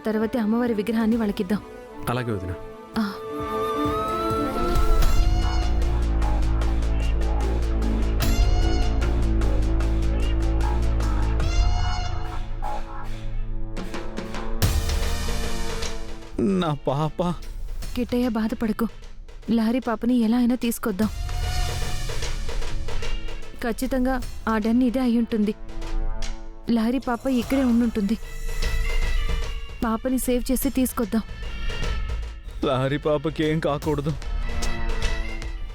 తర్వాతే అమ్మవారి విగ్రహాన్ని వాళ్ళకిద్దాం. అలాగే వదిన. ఆ, నా పాప. కిట్టయ్య బాధపడకు. లహరి పాపని ఎలా అయినా తీసుకొద్దాం. ఖచ్చితంగా ఆ డన్ ఇదే అయ్యుంటుంది. లహరి పాప ఇక్కడే ఉండుంటుంది. పాపని సేవ్ చేసి తీసుకొద్దాం. లహరి పాపకి ఏం కాకూడదు.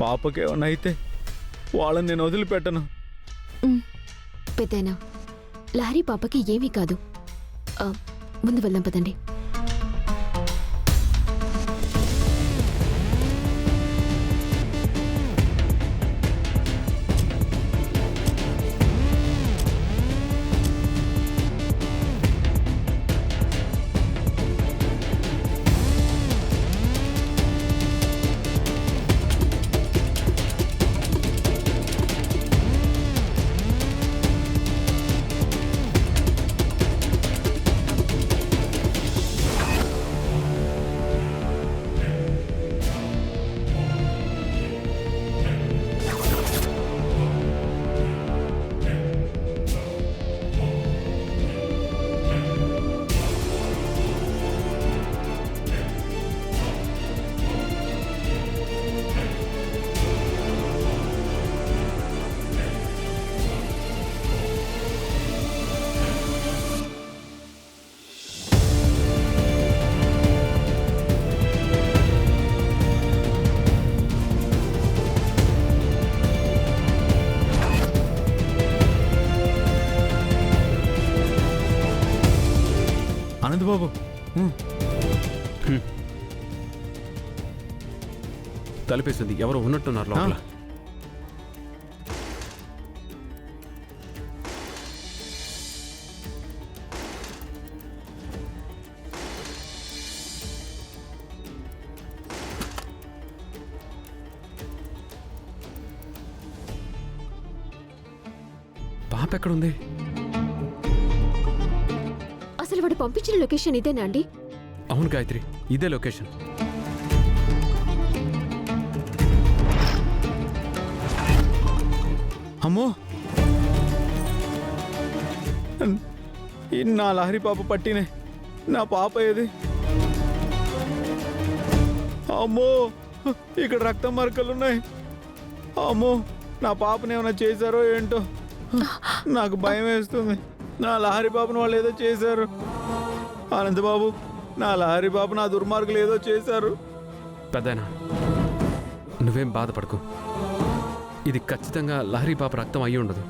పాపకేమన్నా అయితే వాళ్ళని నేను వదిలిపెట్టను. పెద్దయినా లహరి పాపకి ఏమీ కాదు. ముందు వెళ్దాం పదండి. ఆనంద్ బాబు, తలుపేసింది. ఎవరో ఉన్నట్టున్నారు లోపల. పాప ఎక్కడుంది? అసలు వాడు పంపించిన లొకేషన్ ఇదేనా అండి? అవును గాయత్రి, ఇదే లొకేషన్. అమ్మో, నా లహరి పాప పట్టినే. నా పాప ఏది? అమ్మో, ఇక్కడ రక్తం మరకలున్నాయి. అమ్మో, నా పాపని ఏమైనా చేశారో ఏంటో. నాకు భయం వేస్తుంది. నా లహరి బాబుని వాళ్ళు ఏదో చేశారు. ఆనందబాబు, నా లహరి బాబు నా దుర్మార్గులు ఏదో చేశారు. పెద్దనా, నువ్వేం బాధపడకు. ఇది ఖచ్చితంగా లహరి పాప రక్తం అయ్యి ఉండదు.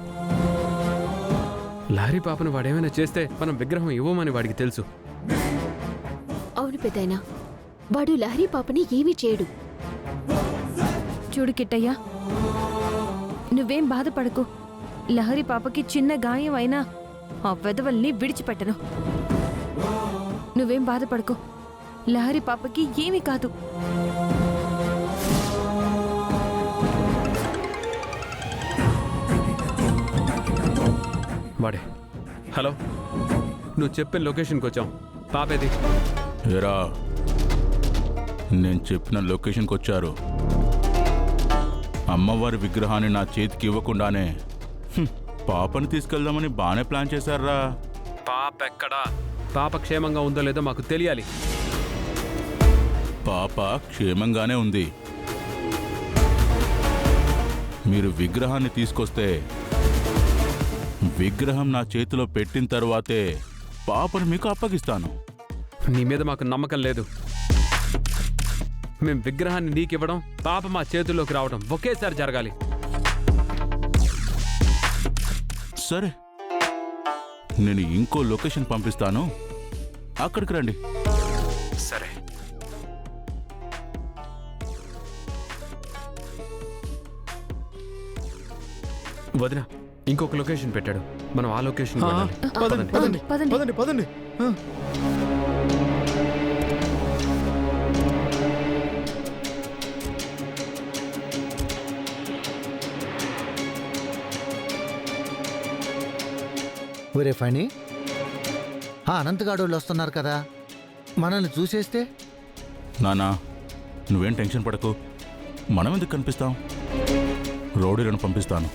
లహరి పాపను వాడేమైనా చేస్తే మనం విగ్రహం ఇవ్వమని వాడికి తెలుసు. అవును పెద్దయినా, వాడు లహరి పాపని ఏమీ చేయడు. చూడు కిట్టయ్య, నువ్వేం బాధపడకు. లహరి పాపకి చిన్న గాయం అయినా ఆ వెధవల్ని విడిచిపెట్టను. నువ్వేం బాధపడకు. లహరి పాపకి ఏమీ కాదు. వాడే. హలో, నువ్వు చెప్పిన లొకేషన్కి వచ్చాం. పాపేది? ఏరా, నేను చెప్పిన లొకేషన్కి వచ్చారు. అమ్మవారి విగ్రహాన్ని నా చేతికి ఇవ్వకుండానే పాపని తీసుకెళ్దామని బాగానే ప్లాన్ చేశారా? పాప ఎక్కడా? పాప క్షేమంగా ఉందో లేదో మాకు తెలియాలి. పాప క్షేమంగానే ఉంది. మీరు విగ్రహాన్ని తీసుకొస్తే విగ్రహం నా చేతిలో పెట్టిన తర్వాతే పాపను మీకు అప్పగిస్తాను. నీ మీద మాకు నమ్మకం లేదు. మేం విగ్రహాన్ని నీకివ్వడం, పాప మా చేతుల్లోకి రావడం ఒకేసారి జరగాలి. సరే, నేను ఇంకో లొకేషన్ పంపిస్తాను, అక్కడికి రండి. సరే. వదిన, ఇంకొక లొకేషన్ పెట్టాడు. మనం ఆ లొకేషన్ పదండి పదండి పదండి పదండి. ఒరే ఫణి, అనంతగాడు వాళ్ళు వస్తున్నారు కదా, మనల్ని చూసేస్తే? నానా నువ్వేం టెన్షన్ పడకు. మనం ఎందుకు కనిపిస్తాం? రౌడీలను పంపిస్తాను,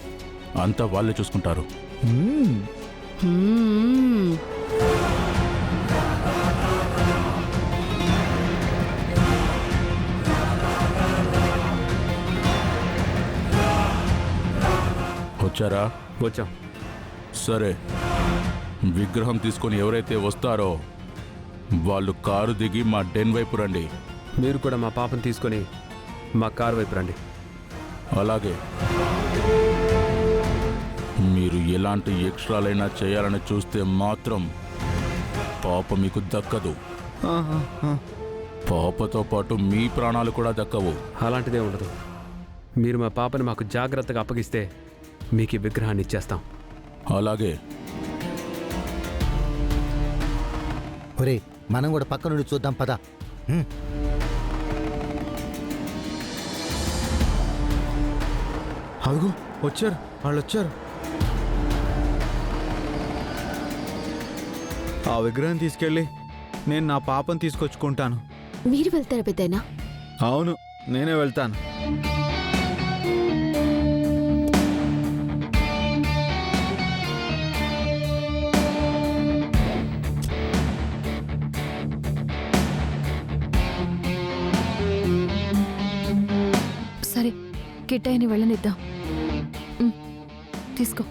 అంతా వాళ్ళే చూసుకుంటారు. వచ్చారా? వచ్చాం. సరే, విగ్రహం తీసుకొని ఎవరైతే వస్తారో వాళ్ళు కారు దిగి మా డెన్ వైపు రండి. మీరు కూడా మా పాపను తీసుకొని మా కారు వైపు రండి. అలాగే. మీరు ఎలాంటి ఎక్స్ట్రాలైనా చేయాలని చూస్తే మాత్రం పాప మీకు దక్కదు. పాపతో పాటు మీ ప్రాణాలు కూడా దక్కవు. అలాంటిదే ఉండదు. మీరు మా పాపని మాకు జాగ్రత్తగా అప్పగిస్తే మీకు ఈ విగ్రహాన్ని ఇచ్చేస్తాం. అలాగే. ఒరే, మనం కూడా పక్క నుండి చూద్దాం పద. అదిగో వచ్చారు, వాళ్ళు వచ్చారు. ఆ విగ్రహం తీసుకెళ్ళి నేను నా పాపను తీసుకొచ్చుకుంటాను. మీరు వెళ్తారా పెద్దయినా? అవును, నేనే వెళ్తాను. సరే, కిట్టయ్యని వెళ్ళనిద్దాం. తీసుకో.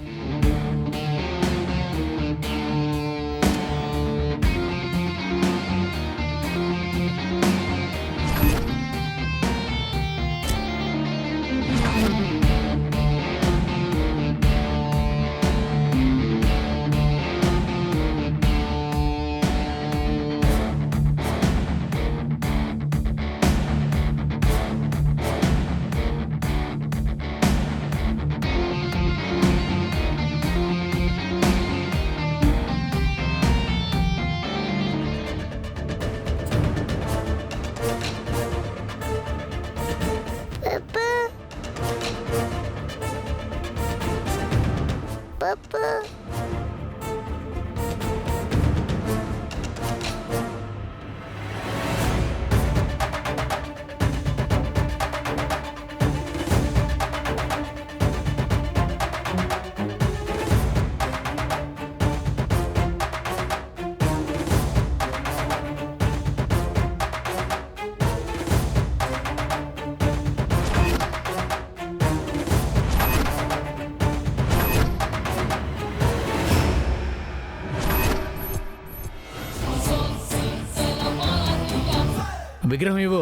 విగ్రహం ఇవ్వు.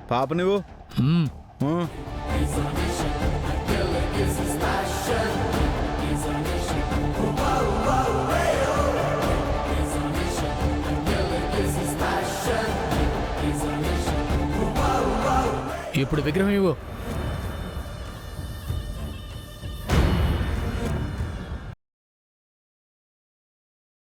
పాపనివ్వు. ఇప్పుడు విగ్రహం ఇవ్వు.